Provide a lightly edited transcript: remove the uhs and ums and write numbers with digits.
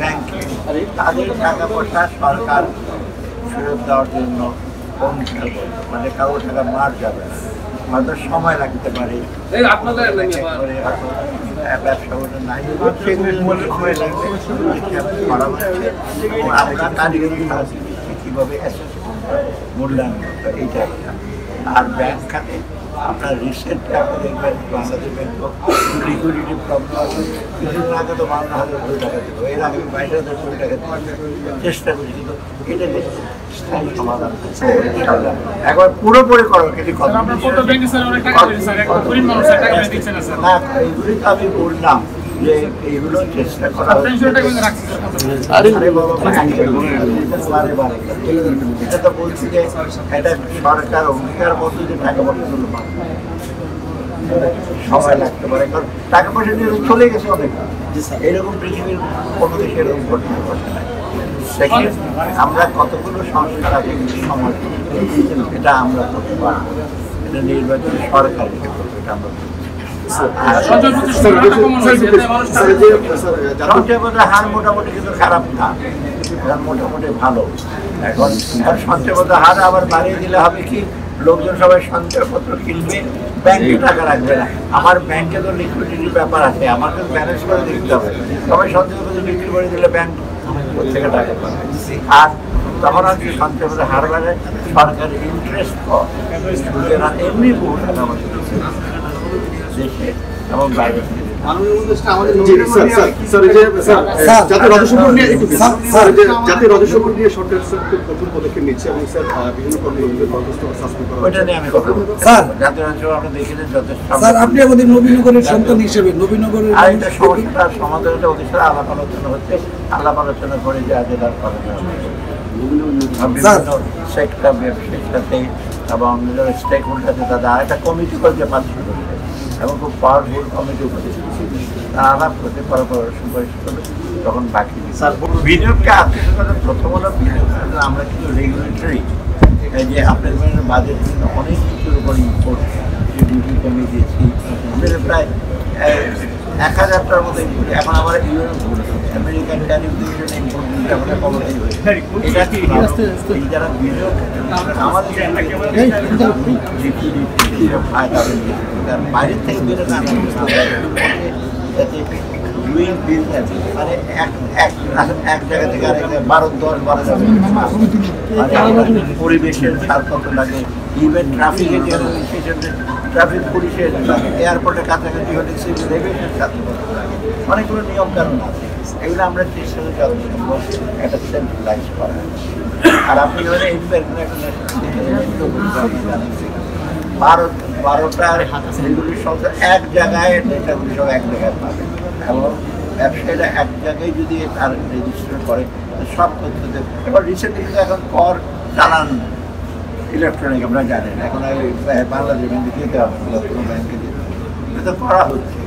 ব্যাংকে তাদের টাকা পয়সা সরকার ফেরত দেওয়ার জন্য মানে কারো টাকা মার যাবে না, হয়তো সময় লাগতে পারে, ব্যবসা নাই সেগুলো সময় লাগবে। আমরা কারিগরি কীভাবে মূল্যায়ন করতে এইটা। আর ব্যাংক খাতে আপনার রিসেন্টলি আপনি দেখবেন বাংলাদেশ ব্যাংক লিকুইডিটি প্রবলেম আছে। কিছুদিন আগে তো 52,000 কোটি টাকা ছিল, এর আগে 22,000 কোটি টাকা চেষ্টা করি, কিন্তু এটা স্থায়ী সমাধান একবার পুরোপুরি করো কিন্তু না, এইগুলি তো আমি বললাম যে এইগুলো চেষ্টা করা এটা তো বলছি যে এটা সরকার অঙ্গীকার মতো যে টাকা পয়সা গুলো সময় লাগতে পারে, কারণ টাকা পয়সা নিয়ে চলে গেছে অনেক। এরকম পৃথিবীর কোনো দেশে এরকম ঘটনা ঘটে না। সেকেন্ড, আমরা কতগুলো সংস্কার আছে সমাজ, এটা আমরা করতে পারবো, এটা নির্বাচন সরকার এটা আমরা হার মোটামুটি কিন্তু খারাপ না, মোটামুটি ভালো। এখন সঞ্চয়পত্র হার আবার বাড়িয়ে দিলে হবে কি, লোকজন সবাই সঞ্চয়পত্র কিনবে, ব্যাংকে টাকা রাখবে না। আমার ব্যাংকে তো লিকুইডিটির ব্যাপার আছে, আমাকে ব্যালেন্স করে দেখতে হবে। সবাই সঞ্চয়পত্র বিক্রি করে দিলে ব্যাংক থেকে টাকা পাবে, আর তখন আর কি সঞ্চয়পত্র হার বাড়ে, সরকারের ইন্টারেস্ট কম, এমনি বহু টাকা দেশে এবং বাইরে আপনি আমাদের নবীনগরের সন্তান হিসেবে নবীনগরের সমস্যাটার সমাধান আলাপ আলোচনা হচ্ছে, আলাপ আলোচনা করে যে আগে তার সেক্টর ব্যবসায়ীর সাথে এবং স্টেক হোল্ডারদের দাদা একটা কমিটি করতে পারছে এবং খুব পাওয়ারফুল কমিটি উপদেষ্টা তারা আলাপ করতে পরামর্শ করবে। তখন বাকি বিনিয়োগকে আত্মীয়তা প্রথম হলো বিনিয়োগ আমরা কিন্তু রেগুলেটরি যে আপনার বাজেট কিন্তু অনেক কিছুর উপর ইম্পোর্ট ডিউটি কমিয়ে দিয়েছি, প্রায় 1,000টার মতো ইম্পোর্ট। এখন আমার আমেরিকান ট্যারিফ ডিভিশন ইম্পোর্ট দিতে আমরা কমাতেই হয়েছে। এটা কি যারা বিনিয়োগ আমাদের বাইরের থেকে বেরো না, ডুইং বিজনেস মানে এক জায়গা থেকে আরেক জায়গায় 12-10-12 পরিবেশের সার কত লাগে, ইভেন ট্রাফিকে ট্রাফিক পুলিশের এয়ারপোর্টের কাছাকাছি হলে সিভিল এভিয়েশন সার লাগে, অনেকগুলো নিয়ম কানুন আছে। এগুলো আমরা চেষ্টা করি যত সম্ভব একটা সেন্ট্রালাইজ করা। আর আপনি যখন বারোটার এগুলির সংখ্যা এক জায়গায়, ডেটাগুলি সব এক জায়গায় পাবে এবং ব্যবসায়ীরা এক জায়গায় যদি তার রেজিস্টার করে সব তথ্য দেবে। এবার রিসেন্টলি কিন্তু এখন কর চালান ইলেকট্রনিক, আমরা জানেন এখন বাংলাদেশ ব্যাংকে যেতে হবে, কোনো ব্যাংকে যেতে এটা করা হচ্ছে।